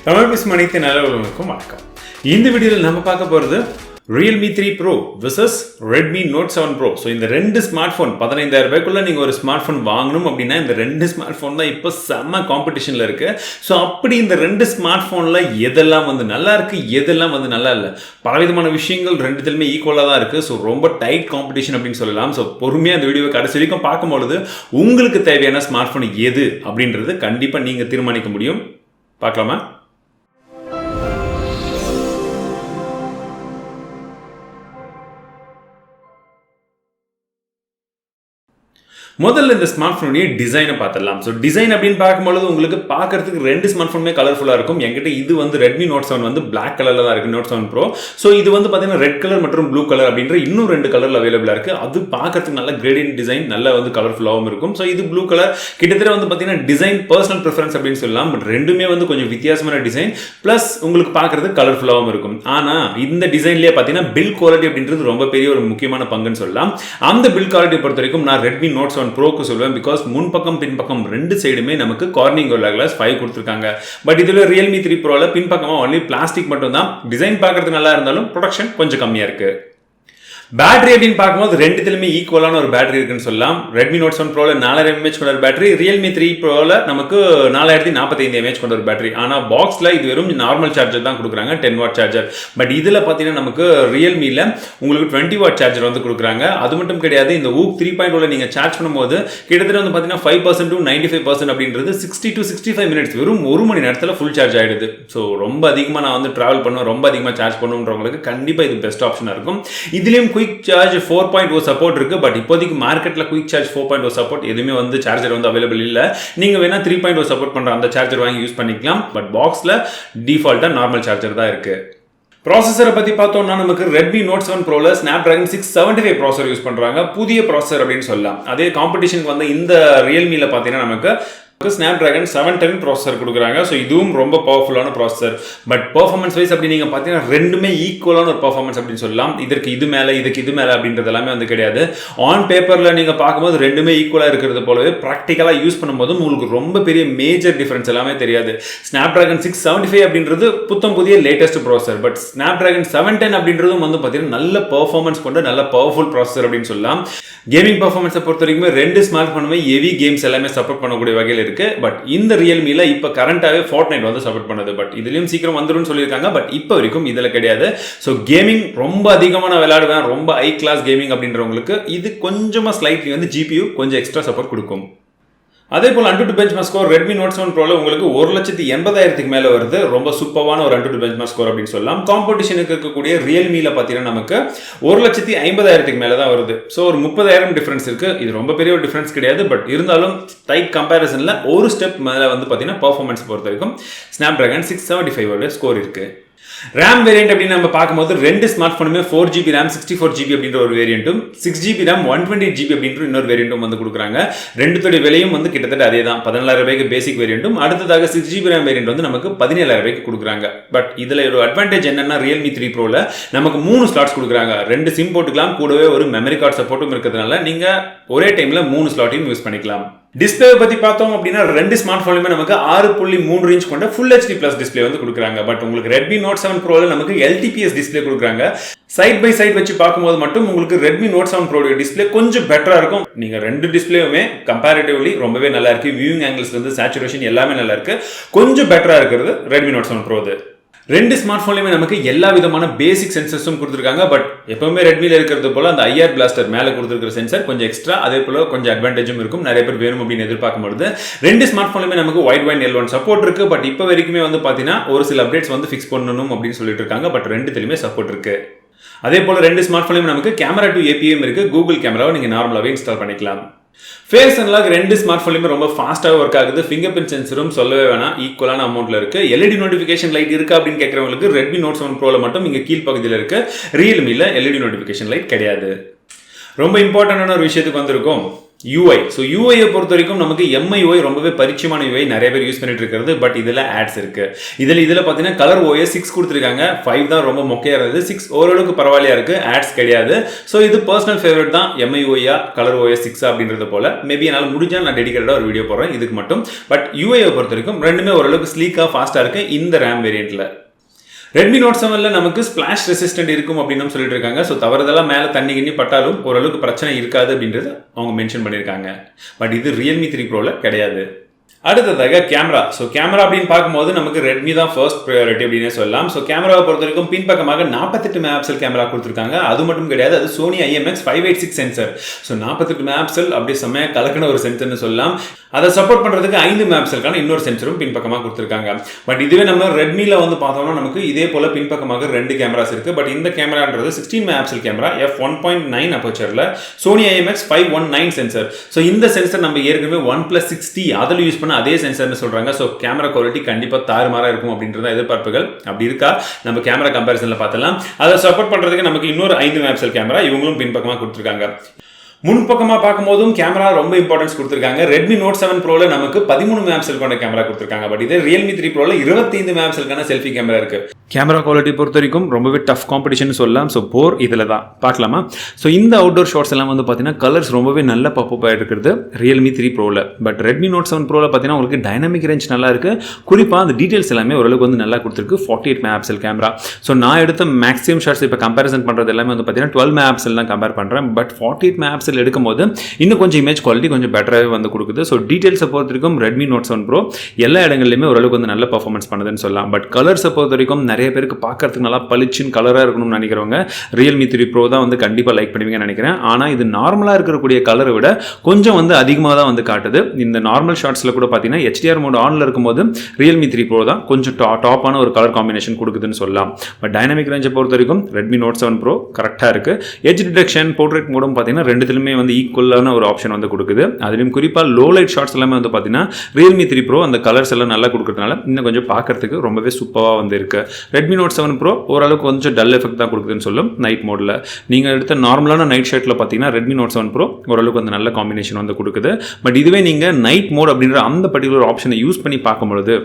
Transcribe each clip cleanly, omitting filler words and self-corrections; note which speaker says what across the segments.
Speaker 1: தமிழ் பேசும் அனைத்து நல்லவர்களுக்கும் வணக்கம். இந்த வீடியோவில் நம்ம பார்க்க போகிறது Realme 3 Pro vs Redmi Note 7 Pro. So இந்த ரெண்டு ஸ்மார்ட் ஃபோன் 15,000 ரூபாய்க்குள்ளே நீங்கள் ஒரு ஸ்மார்ட் ஃபோன் வாங்கணும் அப்படின்னா இந்த ரெண்டு ஸ்மார்ட் ஃபோன் தான் இப்போ செம்ம காம்படிஷனில் இருக்குது. ஸோ அப்படி இந்த ரெண்டு ஸ்மார்ட் ஃபோனில் எதெல்லாம் வந்து நல்லா இருக்குது, எதெல்லாம் வந்து நல்லா இல்லை, பலவிதமான விஷயங்கள் ரெண்டுத்துலையுமே ஈக்குவலாக தான் இருக்குது. ஸோ ரொம்ப டைட் காம்படிஷன் அப்படின்னு சொல்லலாம். ஸோ பொறுமையாக அந்த வீடியோவை கடைசி வரைக்கும் பார்க்கும்பொழுது உங்களுக்கு தேவையான ஸ்மார்ட் ஃபோன் எது அப்படின்றது கண்டிப்பாக நீங்கள் தீர்மானிக்க முடியும். பார்க்கலாமா? முதல்ல இந்த ஸ்மார்ட் ஃபோனுடைய டிசைனை பார்த்துடலாம். ஸோ டிசைன் அப்படின்னு பார்க்கும்போது உங்களுக்கு பார்க்கறதுக்கு ரெண்டு ஸ்மார்ட் ஃபோனுமே கலர்ஃபுல்லாக இருக்கும். என்கிட்ட இது வந்து Redmi Note 7 வந்து பிளாக் கலரில் தான் இருக்குது, Note 7 Pro. ஸோ இது வந்து பார்த்தீங்கன்னா ரெட் கலர் மற்றும் ப்ளூ கலர் அப்படின்ற இன்னும் ரெண்டு கலரில் அவைலபிளாக இருக்குது. அது பார்க்கறதுக்கு நல்ல கிரேடியன்ட் டிசைன், நல்ல வந்து கலர்ஃபுல்லாகவும் இருக்கும். ஸோ இது ப்ளூ கலர் கிட்டத்தட்ட வந்து பார்த்தீங்கன்னா டிசைன் பர்சனல் ப்ரிஃபரன்ஸ் அப்படின்னு சொல்லலாம். பட் ரெண்டுமே வந்து கொஞ்சம் வித்தியாசமான டிசைன், ப்ளஸ் உங்களுக்கு பார்க்கறது கலர்ஃபுல்லாகவும் இருக்கும். ஆனால் இந்த டிசைன்லேயே பார்த்தீங்கன்னா பில் குவாலிட்டி அப்படின்றது ரொம்ப பெரிய ஒரு முக்கியமான பங்குன்னு சொல்லலாம். அந்த பில் குவாலிட்டி பொறுத்த வரைக்கும் நான் Redmi Note 7 Pro-க்கு சொல்லுவேன். பிகாஸ் முன்பக்கம் பின்பக்கம் ரெண்டு சைடுமே நமக்கு கார்னிங் கோரில்லா கிளாஸ் 5 கொடுத்துருக்காங்க. பட் இதுல Realme 3 Pro-ல பின்பக்கமா ஒன்லி பிளாஸ்டிக் மட்டும் தான். டிசைன் பார்க்கறதுக்கு நல்லா இருந்தாலும் ப்ரொடக்ஷன் கொஞ்சம் கம்மியா இருக்கு. பேட்டரி அப்படின்னு பார்க்கும்போது ரெண்டுத்துலையுமே ஈக்குவலான ஒரு பேட்டரி இருக்குன்னு சொல்லலாம். Redmi Note 7 Pro-ல 4000 mAh கொண்ட ஒரு பேட்டரி, Realme 3 Pro-ல நமக்கு 4045 mAh கொண்ட ஒரு பேட்டரி. ஆனால் பாக்ஸில் இது வெறும் நார்மல் சார்ஜர் தான் கொடுக்குறாங்க, 10 வாட் சார்ஜர். பட் இதில் பார்த்தீங்கன்னா நமக்கு Realme-ல உங்களுக்கு 20 வாட் சார்ஜர் வந்து கொடுக்குறாங்க. அது மட்டும் கிடையாது, இந்த ஊக் 3.0-ல நீங்கள் சார்ஜ் பண்ணும்போது கிட்டத்தட்ட வந்து பார்த்தீங்கன்னா 5% to 95% அப்படின்றது 60 to 65 மினிட்ஸ் வெறும் ஒரு மணி நேரத்தில் ஃபுல் சார்ஜ் ஆகிடுது. ஸோ ரொம்ப அதிகமாக நான் வந்து ட்ராவல் பண்ணுவேன், ரொம்ப அதிகமாக சார்ஜ் பண்ணுன்றவங்களுக்கு கண்டிப்பாக இது பெஸ்ட் ஆப்ஷனாக இருக்கும். இதுலேயும் குயிக் சார்ஜ் 4.0 சப்போர்ட் இருக்கு. பட் இப்போதைக்கு மார்க்கெட்ல குயிக் சார்ஜ் 4.0 சப்போர்ட் எதுவுமே வந்து சார்ஜர் வந்து அவைலபிள் இல்ல. நீங்க வேணா 3.0 சப்போர்ட் பண்ற அந்த சார்ஜர் வாங்கி யூஸ் பண்ணிக்கலாம். பட் பாக்ஸ்ல டிஃபால்ட்டா நார்மல் சார்ஜர் தான் இருக்கு. ப்ராசஸரை பற்றி பார்த்தோம்னா நமக்கு Redmi Note 7 Pro-ல Snapdragon 675 processor use பண்ணுறாங்க. புதிய ப்ராசஸர் அப்படின்னு சொல்லலாம். அதே காம்படிஷனுக்கு வந்து இந்த Realme-ல பார்த்தீங்கன்னா நமக்கு Snapdragon 710 ப்ராசஸர் கொடுக்குறாங்க. ஸோ இதுவும் ரொம்ப பவர்ஃபுல்லான ப்ராசஸர். பட் பெர்ஃபார்மன்ஸ் வைஸ் அப்படி நீங்கள் பார்த்தீங்கன்னா ரெண்டுமே ஈக்குவலான ஒரு பெர்ஃபார்மன்ஸ் அப்படின்னு சொல்லலாம். இதற்கு இது மேலே, இதுக்கு இது மேலே அப்படின்றது எல்லாமே வந்து கிடையாது. ஆன் பேப்பரில் நீங்கள் பார்க்கும்போது ரெண்டுமே ஈக்குவலாக இருக்கிறது போலவே ப்ராக்டிக்கலாக யூஸ் பண்ணும்போது உங்களுக்கு ரொம்ப பெரிய மேஜர் டிஃபரன்ஸ் எல்லாமே தெரியாது. Snapdragon 675 அப்படின்றது புத்தம் புதிய லேட்டஸ்ட் ப்ராசஸர். பட் Snapdragon 710 அப்படின்றதும் வந்து பார்த்தீங்கன்னா நல்ல பெர்ஃபார்மன்ஸ் கொண்ட நல்ல பவர்ஃபுல் ப்ராசஸர் அப்படின்னு சொல்லலாம். கேமிங் பெர்ஃபார்மன்ஸை பொறுத்த வரைக்குமே ரெண்டு ஸ்மார்ட் ஃபோனுமே ஹெவி கேம்ஸ் எல்லாமே சப்போர்ட் பண்ணக்கூடிய வகையில் இருக்கு. பட் இந்த Realme-ல இப்ப கரண்டாவே Fortnite வந்து சப்போர்ட் பண்ணுது. பட் இதுலயும் சீக்கிரம் வந்துரும்னு சொல்லியிருக்காங்க. பட் இப்ப வரைக்கும் இதுல கிடையாது. ஸோ கேமிங் ரொம்ப அதிகமா நான் விளையாடுவேன், ரொம்ப ஹை கிளாஸ் கேமிங் அப்படின்றவங்களுக்கு இது கொஞ்சமா ஸ்லைட்லி வந்து GPU கொஞ்சம் எக்ஸ்ட்ரா சப்போர்ட் கொடுக்கும். அதே போல் Untitled benchmark score Redmi Note 7 Pro-ல உங்களுக்கு 1,80,000 மேலே வருது. ரொம்ப சூப்பரான ஒரு Untitled பெஞ்ச்மார்க் ஸ்கோர் அப்படின்னு சொல்லலாம். காம்படிஷனுக்கு இருக்கக்கூடிய Realme-ல பார்த்தீங்கன்னா நமக்கு 1,50,000 மேலே தான் வருது. ஸோ ஒரு 30,000 டிஃபரன்ஸ் இருக்கு. இது ரொம்ப பெரிய ஒரு டிஃபரன்ஸ் கிடையாது. பட் இருந்தாலும் டைட் கம்பேரிசனில் ஒரு ஸ்டெப் மேலே வந்து பார்த்தீங்கன்னா பர்ஃபார்மன்ஸ் பொறுத்த வரைக்கும் Snapdragon 675 ஸ்கோர் இருக்கு. RAM வேரியன்ட் அப்படின்னு நம்ம பார்க்கும்போது ரெண்டு ஸ்மார்ட் ஃபோனுமே 4GB RAM 64GB அப்படின்ற ஒரு வேரியண்ட்டும் 6GB RAM 128GB அப்படின்ற இன்னொரு வேரியண்ட்டும் வந்து கொடுக்குறாங்க. ரெண்டுத்தோட விலையும் வந்து கிட்டத்தட்ட அதே தான். 14,000 ரூபாய்க்கு பேசிக் வேரியண்ட்டும், அடுத்ததாக 6GB RAM வேரியண்ட் வந்து நமக்கு 17,000 ரூபாய்க்கு கொடுக்குறாங்க. பட் இதில் ஒரு அட்வான்டேஜ் என்னன்னா Realme 3 Pro-ல நமக்கு 3 ஸ்லாட்ஸ் கொடுக்குறாங்க. 2 சிம் போட்டுக்கலாம், கூடவே ஒரு மெமரி கார்டு சப்போர்ட்டும் இருக்கிறதுனால நீங்க ஒரே டைம்ல 3 ஸ்லாட்டையும் யூஸ் பண்ணிக்கலாம். டிஸ்பிளே பத்தி பார்த்தோம் அப்படின்னா ரெண்டு ஸ்மார்ட் ஃபோனுமே நமக்கு 6.3 இன்ச் கொண்ட Full HD Plus டிஸ்பிளே வந்து கொடுக்குறாங்க. பட் உங்களுக்கு Redmi Note 7 Pro-ல நமக்கு LTPS டிஸ்பிளே கொடுக்குறாங்க. சைட் பை சைட் வச்சு பார்க்கும்போது மட்டும் உங்களுக்கு Redmi Note 7 Pro டிஸ்பிளே கொஞ்சம் பெட்டரா இருக்கும். நீங்க ரெண்டு டிஸ்பிளேயுமே கம்பேரிட்டிவ்லி ரொம்பவே நல்லா இருக்கு. வியூயிங் ஆங்கிள்ஸ்ல இருந்து சேச்சுரேஷன் எல்லாமே நல்லா இருக்கு. கொஞ்சம் பெட்டரா இருக்கிறது Redmi Note 7 Pro. ரெண்டு ஸ்மார்ட் ஃபோன்லையுமே நமக்கு எல்லா விதமான பேசிக் சென்சர்ஸும் கொடுத்துருக்காங்க. பட் எப்பவுமே Redmi-ல இருக்கிறது போல அந்த IR பிளாஸ்டர் மேலே கொடுத்துருக்கிற சென்சர் கொஞ்சம் எக்ஸ்ட்ரா, அதே போல கொஞ்சம் அட்வான்டேஜும் இருக்கும். நிறைய பேர் வேணும் அப்படின்னு எதிர்பார்க்கும்போது ரெண்டு ஸ்மார்ட் ஃபோன்லையுமே நமக்கு வைட் வைன் L1 சப்போர்ட் இருக்கு. பட் இப்போ வரைக்குமே வந்து பார்த்தீங்கன்னா ஒரு சில அப்டேட்ஸ் வந்து ஃபிக்ஸ் பண்ணணும் அப்படின்னு சொல்லிட்டு இருக்காங்க. பட் ரெண்டுத்துலையுமே சப்போர்ட் இருக்கு. அதே போல ரெண்டு ஸ்மார்ட் ஃபோன்லையும் நமக்கு கேமரா டு APM இருக்கு. கூகுள் கேமராவை நீங்க நார்மலாகவே இன்ஸ்டால் பண்ணிக்கலாம். ஃபேஸ் அன்லாக் ரெண்டு ஸ்மார்ட் ஃபோன்லையுமே ரொம்ப ஃபாஸ்ட்டாக ஒர்க் ஆகுது. ஃபிங்கர் பிரிண்ட் சென்சரும் சொல்லவே வேணாம், ஈக்குவலான அமௌண்ட்ல இருக்கு. LED நோட்டிஃபிகேஷன் லைட் இருக்கா அப்படின்னு கேட்கறவங்களுக்கு Redmi Note 7 Pro-ல மட்டும் இங்கே கீழ்ப்பகுதியில் இருக்கு. Realme-ல LED நோட்டிஃபிகேஷன் லைட் கிடையாது. ரொம்ப இம்பார்ட்டன்டான ஒரு விஷயத்துக்கு வந்திருக்கும். UI. ஸோ யூஐயை பொறுத்த வரைக்கும் நமக்கு MIUI ரொம்பவே பரிச்சயமான UI நிறைய பேர் யூஸ் பண்ணிட்டு இருக்கிறது. பட் இதில் ஆட்ஸ் இருக்கு. இதில் பார்த்தீங்கன்னா கலர் OS 6 கொடுத்துருக்காங்க. 5 தான் ரொம்ப மொக்கையாக இருந்தது. 6 ஓரளவுக்கு பரவாயில்லையா இருக்கு. ஆட்ஸ் கிடையாது. ஸோ இது பர்சனல் ஃபேவரட் தான். MIUI கலர் OS 6 அப்படின்றது போல மேபி என்னால் முடிஞ்சால் நான் டெடிகேட்டடாக ஒரு வீடியோ போடுறேன் இதுக்கு மட்டும். பட் யூஐயை பொறுத்த வரைக்கும் ரெண்டுமே ஓரளவுக்கு ஸ்லீக்காக ஃபாஸ்ட்டாக இருக்கு இந்த RAM வேரியண்ட்டில். Redmi Note 7ல நமக்கு ஸ்பிளாஷ் ரெசிஸ்டன்ட் இருக்கும் அப்படின்னு சொல்லிட்டு இருக்காங்க. ஸோ தவறுதெல்லாம் மேலே தண்ணி கிண்ணி பட்டாலும் ஓரளவுக்கு பிரச்சனை இருக்காது அப்படின்றது அவங்க மென்ஷன் பண்ணியிருக்காங்க. பட் இது Realme 3 Proல கிடையாது. அடுத்ததாக கேமரா. ஸோ கேமரா அப்படின்னு பார்க்கும்போது நமக்கு ரெட்மி தான் ஃபர்ஸ்ட் ப்ரையாரிட்டி அப்படின்னே சொல்லலாம். ஸோ கேமராவை பொறுத்த வரைக்கும் பின்பக்கமாக 48 மெகாபிக்சல் கேமரா கொடுத்துருக்காங்க. அது மட்டும் கிடையாது, அது Sony IMX 586 sensor. So 48 megapixel அப்படியே செம்மையாக கலக்கின ஒரு சென்சர்னு சொல்லலாம். அதை சப்போர்ட் பண்ணுறதுக்கு 5 மெகாபிக்சலுக்கான இன்னொரு சென்சரும் பின்பக்கமாக கொடுத்துருக்காங்க. பட் இதுவே நம்ம ரெட்மியில் வந்து பார்த்தோம்னா நமக்கு இதே போல் பின்பக்கமாக 2 கேமராஸ் இருக்குது. பட் இந்த கேமரான்றது 16 மெகாபிக்சல் கேமரா f1.9 அப்போச்சரில் சோனி IMX 519 சென்சர். ஸோ இந்த சென்சர் நம்ம ஏற்கனவே OnePlus 6T அதில் யூஸ் பண்ண அதே சென்சர்னு சொல்றாங்க. ஸோ கேமரா குவாலிட்டி கண்டிப்பா தாறுமாறா இருக்கும் அப்படின்றத எதிர்பார்ப்புகள். அப்படி இருக்கா நம்ம கேமரா கம்பேரிசன்ல பார்த்தலாம். அதை சப்போர்ட் பண்றதுக்கு நமக்கு இன்னொரு 5 மெகாபிக்சல் கேமரா இவங்களும் பின்பக்கமாக கொடுத்துருக்காங்க. முன்பக்கமாக பார்க்கும்போதும் கேமரா ரொம்ப இம்பார்ட்டன்ஸ் கொடுத்துருக்காங்க. Redmi Note 7 Proல நமக்கு 13 மெகாபிக்சல் கொண்ட கேமரா கொடுத்துருக்காங்க. பட் இதே Realme 3 Proல 25 மெகாபிக்சலுக்கான செல்ஃபி கேமரா இருக்கு. கேமரா குவாலிட்டி பொறுத்த வரைக்கும் ரொம்பவே டஃப் காம்படிஷன் சொல்லலாம். ஸோ போர் இதில் தான் பார்க்கலாமா. ஸோ இந்த அவுட்டோர் ஷாட்ஸ் எல்லாம் வந்து பார்த்தீங்கன்னா கலர்ஸ் ரொம்பவே நல்ல பப்பப் ஆகிட்டு இருக்கிறது Realme 3 Proல. பட் Redmi Note 7 Proல பார்த்தீங்கன்னா உங்களுக்கு டைனமிக் ரேஞ்ச் நல்லா இருக்கு. குறிப்பாக அந்த டீடைல்ஸ் எல்லாமே ஓரளவுக்கு வந்து நல்லா கொடுத்துருக்கு. 48 மெகாபிக்சல் கேமரா. ஸோ நான் எடுத்த மேக்ஸிமம் ஷாட்ஸ் இப்போ கம்பேரிசன் பண்ணுறது எல்லாமே வந்து பார்த்தீங்கன்னா 12 மெகாபிக்சல் தான் கம்பேர் பண்ணுறேன். பட் 48 மெகாபிக்சல் எடுக்கும்போது இன்னும் கொஞ்சம் இமேஜ் குவாலிட்டி கொஞ்சம் பெட்டராகவே வந்து கொடுக்குது. ஸோ டீடைல்ஸை பொறுத்த வரைக்கும் Redmi Note 7 Pro எல்லா இடங்கள்லையுமே ஓரளவுக்கு வந்து நல்ல பர்ஃபார்மன்ஸ் பண்ணுதுன்னு சொல்லலாம். பட் கலர்ஸை பொறுத்த வரைக்கும் நிறைய பேருக்கு பார்க்கறதுக்கு நல்லா பளிச்சின் கலராக இருக்கணும்னு நினைக்கிறவங்க Realme 3 Pro தான் வந்து கண்டிப்பாக லைக் பண்ணுவீங்கன்னு நினைக்கிறேன். ஆனால் இது நார்மலாக இருக்கக்கூடிய கலரை விட கொஞ்சம் வந்து அதிகமாக தான் வந்து காட்டுது. இந்த நார்மல் ஷாட்ஸில் கூட பார்த்தீங்கன்னா HDR மோட் ஆனில் இருக்கும்போது Realme 3 Pro தான் கொஞ்சம் டாப்பான ஒரு கலர் காம்பினேஷன் கொடுக்குதுன்னு சொல்லலாம். பட் டைனமிக் ரேஞ்சை பொறுத்த வரைக்கும் Redmi Note 7 Pro கரெக்டாக இருக்குது. எட்ஜ் டிடெக்ஷன் போர்ட்ரேட் மோடும் பார்த்தீங்கன்னா ரெண்டுத்துலையுமே வந்து ஈக்குவலான ஒரு ஆப்ஷன் வந்து கொடுக்குது. அதுலேயும் குறிப்பாக லோ லைட் ஷாட்ஸ் எல்லாமே வந்து பார்த்தீங்கன்னா Realme 3 Pro அந்த கலர்ஸ் எல்லாம் நல்லா கொடுக்கறதுனால இன்னும் கொஞ்சம் பார்க்கறதுக்கு ரொம்பவே சூப்பராக வந்து இருக்கு. Redmi Note 7 Pro ஓரளவுக்கு கொஞ்சம் டல் எஃபெக்ட் தான் கொடுக்குதுன்னு சொல்லும் நைட் மோடில். நீங்கள் எடுத்த நார்மலான நைட் ஷர்ட்டில் பார்த்தீங்கன்னா Redmi Note 7 Pro ஓரளவுக்கு வந்து நல்ல காம்பினேஷன் வந்து கொடுக்குது. பட் இதுவே நீங்கள் நைட் மோட் அப்படின்ற அந்த பர்டிகுலர் ஆப்ஷனை யூஸ் பண்ணி பார்க்கும்பொழுது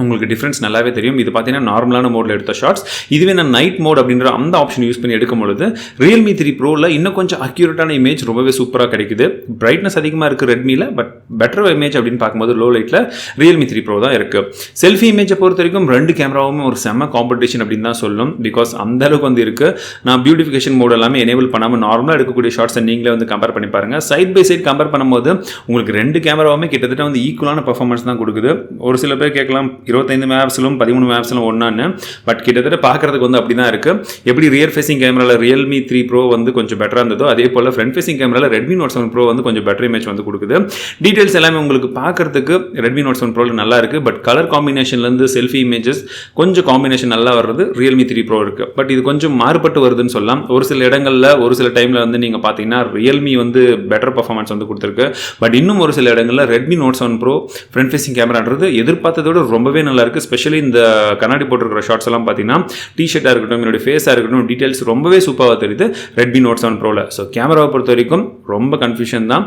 Speaker 1: உங்களுக்கு டிஃப்ரென்ஸ் நல்லாவே தெரியும். இது பார்த்தீங்கன்னா நார்மலான மோடில் எடுத்த ஷார்ட்ஸ். இதுவே நான் நைட் மோட் அப்படின்ற அந்த ஆப்ஷன் யூஸ் பண்ணி எடுக்கும்பொழுது Realme 3 Proல இன்னும் கொஞ்சம் அக்யூரேட்டான இமேஜ் ரொம்பவே சூப்பராக கிடைக்குது. பிரைட்னஸ் அதிகமாக இருக்குது ரெட்மியில். பட் பெட்டர் இமேஜ் அப்படின்னு பார்க்கும்போது லோ லைட்டில் Realme 3 Pro தான் இருக்குது. செல்ஃபி இமேஜை பொறுத்த வரைக்கும் 2 கேமராவும் ஒரு செம்ம காம்படிஷன் அப்படின்னு தான் சொல்லணும். பிகாஸ் அந்த அளவுக்கு வந்து இருக்குது. நான் பியூட்டிஃபிகேஷன் மோட் எல்லாமே எனேபிள் பண்ணாமல் நார்மலாக எடுக்கக்கூடிய ஷார்ட்ஸை நீங்களே வந்து கம்பேர் பண்ணி பாருங்கள். சைட் பை சைட் கம்பேர் பண்ணும்போது உங்களுக்கு 2 கேமராவுமே கிட்டத்தட்ட வந்து ஈக்குவலான பர்ஃபார்மன்ஸ் தான் கொடுக்குது. ஒரு சில பேர் கேட்கலாம் 25 மெகாபிக்சலும் 13 மெகாபிக்சலும் ஒன்னான்னு. பட் கிட்டத்தட்ட பார்க்கறதுக்கு வந்து அப்படி தான் இருக்கு. எப்படி ரியர் ஃபேசிங் கேமரால Realme 3 Pro வந்து கொஞ்சம் பெட்டரா இருந்ததோ அதே போல ஃப்ரண்ட் ஃபேசிங் கேமரால Redmi Note 7 Pro வந்து கொஞ்சம் பெட்டர் இமேஜ் வந்து கொடுக்குது. டீடைல்ஸ் எல்லாமே உங்களுக்கு பார்க்கறதுக்கு Redmi Note 7 Pro நல்லா இருக்கு. பட் கலர் காம்பினேஷன்ல இருந்து செல்ஃபி இமேஜஸ் கொஞ்சம் காம்பினேஷன் நல்லா வர்றது Realme 3 Pro இருக்கு. பட் இது கொஞ்சம் மாறுபட்டு வருதுன்னு சொல்லலாம். ஒரு சில இடங்கள்ல ஒரு சில டைம்ல வந்து நீங்க பாத்தீங்கன்னா Realme வந்து பெட்டர் பர்ஃபார்மன்ஸ் வந்து கொடுத்துருக்கு. பட் இன்னும் ஒரு சில இடங்கள்ல Redmi Note 7 Pro front facing கேமரான்றது எதிர்பார்த்ததோட ரொம்பவே நல்லா இருக்கு. ஸ்பெஷலி இந்த கண்ணாடி போட்டிருக்கிற ஷார்ட்ஸ் எல்லாம் பார்த்தீங்கன்னா டிஷர்ட்டாக இருக்கட்டும், என்னுடைய ஃபேஸாக இருக்கட்டும், டீடைல்ஸ் ரொம்பவே சூப்பராக தெரியுது Redmi Note 7 Proல. ஸோ கேமராவை பொறுத்த வரைக்கும் ரொம்ப கன்ஃபியூஷன் தான்.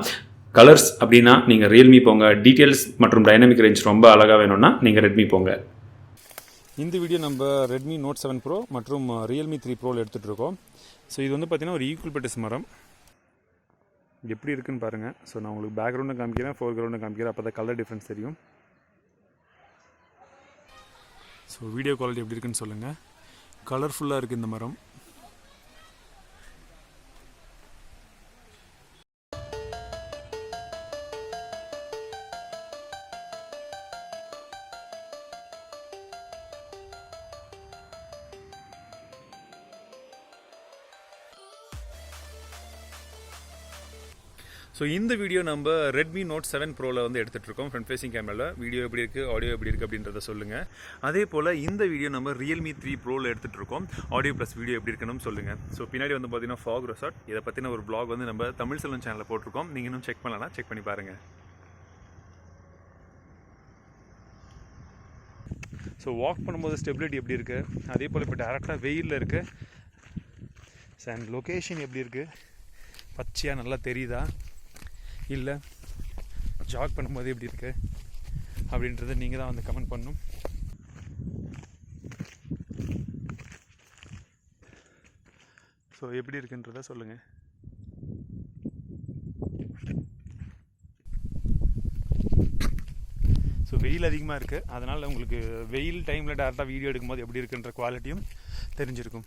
Speaker 1: கலர்ஸ் அப்படின்னா நீங்கள் Realme போங்க. டீடைல்ஸ் மற்றும் டைனமிக் ரேஞ்ச் ரொம்ப அழகாக வேணும்னா நீங்கள் Redmi போங்க.
Speaker 2: இந்த வீடியோ நம்ம Redmi Note 7 Pro மற்றும் Realme 3 Proல எடுத்துகிட்டு இருக்கோம். ஸோ இது வந்து பார்த்தீங்கன்னா ஒரு ஈக்குவல் பெட்டிஸ் மரம் எப்படி இருக்குன்னு பாருங்கள். ஸோ நான் உங்களுக்கு பேக்ரவுண்டை காமிக்கிறேன், ஃபோர்கிரவுண்டை காமிக்கிறேன். அப்போ தான் கலர் டிஃப்ரென்ஸ் தெரியும். ஸோ வீடியோ குவாலிட்டி எப்படி இருக்குன்னு சொல்லுங்கள். கலர்ஃபுல்லாக இருக்குது இந்த மரம். ஸோ இந்த வீடியோ நம்ம Redmi Note 7 Proல வந்து எடுத்துகிட்டு இருக்கோம். ஃப்ரண்ட் ஃபேசிங் கேமராவில் வீடியோ எப்படி இருக்குது, ஆடியோ எப்படி இருக்குது அப்படின்றத சொல்லுங்கள். அதே போல் இந்த வீடியோ நம்ம Realme 3 Proல எடுத்துகிட்டு இருக்கோம். ஆடியோ ப்ளஸ் வீடியோ எப்படி இருக்குன்னு சொல்லுங்கள். ஸோ பின்னாடி வந்து பார்த்தீங்கன்னா ஃபாக் ரெசார்ட். இதை பற்றின ஒரு ப்ளாக் வந்து நம்ம தமிழ் செல்வன் சேனலில் போட்டிருக்கோம். நீங்கள் இன்னும் செக் பண்ணலாம், செக் பண்ணி பாருங்கள். ஸோ வாக் பண்ணும்போது ஸ்டெபிலிட்டி எப்படி இருக்குது, அதே போல் இப்போ டேரெக்டாக வெயிலில் இருக்குது. அண்ட் லொக்கேஷன் எப்படி இருக்குது, பச்சையாக நல்லா தெரியுதா. இல்லை ஜாக் பண்ணும்போது எப்படி இருக்கு அப்படின்றத நீங்கள் தான் வந்து கமெண்ட் பண்ணணும். ஸோ எப்படி இருக்குன்றத சொல்லுங்கள். ஸோ வெயில் அதிகமாக இருக்குது, அதனால் உங்களுக்கு வெயில் டைமில் டேரெக்டாக வீடியோ எடுக்கும்போது எப்படி இருக்குன்ற குவாலிட்டியும் தெரிஞ்சிருக்கும்.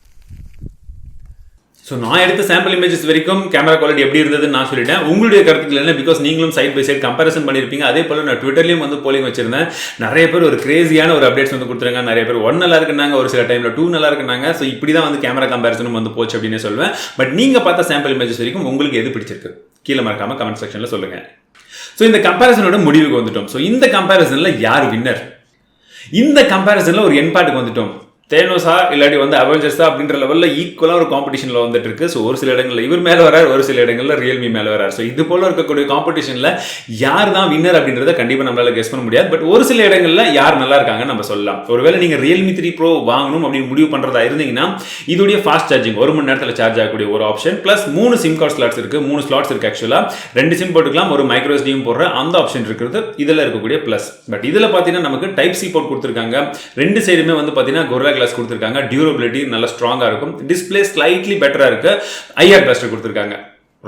Speaker 1: ஸோ நான் எடுத்த சாம்பிள் இமேஜஸ் வரைக்கும் கேமரா குவாலிட்டி எப்படி இருந்ததுன்னு நான் சொல்லிட்டேன். உங்களுடைய கருத்துக்கள் என்ன? பிகாஸ் நீங்களும் சைட் பை சைட் கம்பேரிசன் பண்ணியிருப்பீங்க. அதே போல் நான் ட்விட்டர்லேயும் வந்து போலிங் வச்சிருந்தேன். நிறைய பேர் ஒரு கிரேசியான ஒரு அப்டேட்ஸ் வந்து கொடுத்துருங்க. நிறைய பேர் 1 நல்லா இருக்குனாங்க, ஒரு சில டைமில் 2 நல்லா இருக்குனாங்க. ஸோ இப்படி தான் வந்து கேமரா கம்பேரிசனும் வந்து போச்சு அப்படின்னு சொல்லுவேன். பட் நீங்கள் பார்த்த சாம்பிள் இமேஜஸ் வரைக்கும் உங்களுக்கு எது பிடிச்சிருக்கு கீழே மறக்காமல் கமெண்ட் செக்ஷனில் சொல்லுங்கள். ஸோ இந்த கம்பேரிசனோட முடிவுக்கு வந்துட்டோம். ஸோ இந்த கம்பேரிசனில் யார் வின்னர்? இந்த கம்பேரிசனில் ஒரு எண்பாட்டுக்கு வந்துட்டோம். தேனோஸா இல்லாட்டி வந்து அவெஞ்சர்ஸா அப்படின்ற லெவலில் ஈக்குவலாக ஒரு காம்படிஷனில் வந்துட்டு இருக்கு. ஸோ ஒரு சில இடங்களில் இவர் மேலே வரார், ஒரு சில இடங்களில் ரியல்மி மேலே வரார். ஸோ இது போல இருக்கக்கூடிய காம்படிஷனில் யார் தான் வின்னர் அப்படின்றத கண்டிப்பாக நம்மளால கெஸ் பண்ண முடியாது. பட் ஒரு சில இடங்களில் யார் நல்லா இருக்காங்கன்னு நம்ம சொல்லலாம். ஒருவேளை நீங்கள் Realme 3 Pro வாங்கணும் அப்படின்னு முடிவு பண்ணுறதா இருந்தீங்கன்னா இதோடைய ஃபாஸ்ட் சார்ஜிங் 1 மணி நேரத்தில் சார்ஜ் ஆகக்கூடிய ஒரு option, plus 3 sim card slots இருக்குது. 3 ஸ்லாட்ஸ் இருக்குது. ஆக்சுவலாக 2 சிம் போட்டுக்கலாம், ஒரு மைக்ரோ எஸ்டியும் போடுற அந்த ஆப்ஷன் இருக்கிறது இதில் இருக்கக்கூடிய ப்ளஸ். பட் இதில் பார்த்தீங்கன்னா நமக்கு டைப் சி போர்ட் கொடுத்துருக்காங்க. 2 சைடுமே வந்து பார்த்தீங்கன்னா கொரில்லா கிளாஸ் கொடுத்துருக்காங்க. டியூரபிலிட்டி நல்லா ஸ்ட்ராங்காக இருக்கும். டிஸ்பிளே ஸ்லைட்லி பெட்டராக இருக்கு. ஐஆர் பிளாஸ்டர் கொடுத்துருக்காங்க.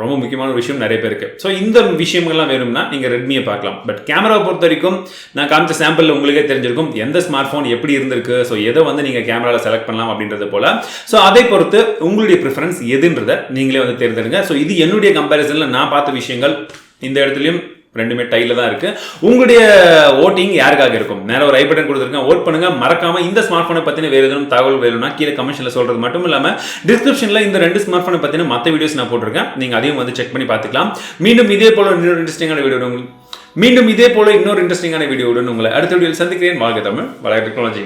Speaker 1: ரொம்ப முக்கியமான ஒரு விஷயம் நிறைய பேருக்கு. ஸோ இந்த விஷயங்கள்லாம் வேணும்னா நீங்கள் ரெட்மியை பார்க்கலாம். பட் கேமராவை பொறுத்த வரைக்கும் நான் காமிச்ச சாம்பிள் உங்களுக்கே தெரிஞ்சிருக்கும் எந்த ஸ்மார்ட் ஃபோன் எப்படி இருந்திருக்கு. ஸோ எதை வந்து நீங்கள் கேமராவில் செலக்ட் பண்ணலாம் அப்படின்றது போல. ஸோ அதை பொறுத்து உங்களுடைய ப்ரிஃபரன்ஸ் எதுன்றதை நீங்களே வந்து தேர்ந்தெடுங்க. ஸோ இது என்னுடைய கம்பேரிசனில் நான் பார்த்த விஷயங்கள். இந்த இடத்துலையும் ரெண்டுமே டைல தான் இருக்கு. உங்களுடைய ஓட்டிங் யாருக்காக இருக்கும்? நேரம் ஒரு ஐ பட்டன் கொடுத்துருக்கேன், ஓட் பண்ணுங்க. மறக்காம இந்த ஸ்மார்ட் போனை பத்தின வேறு எதுவும் தகவல் வேணும்னா கீழே கமெண்ட்ல சொல்றது மட்டும் இல்லாம டிஸ்கிரிப்ஷன்ல இந்த 2 ஸ்மார்ட் போனை பத்தின மற்ற வீடியோஸ் நான் போட்டிருக்கேன். நீங்க அதையும் வந்து செக் பண்ணி பார்த்துக்கலாம். மீண்டும் இதே போல இன்னொரு இன்ட்ரெஸ்டிங்கான வீடியோவுடன் உங்களை அடுத்த வீடியோவில் சந்திக்கிறேன். வாழ்க தமிழ், வளர்க டெக்னாலஜி.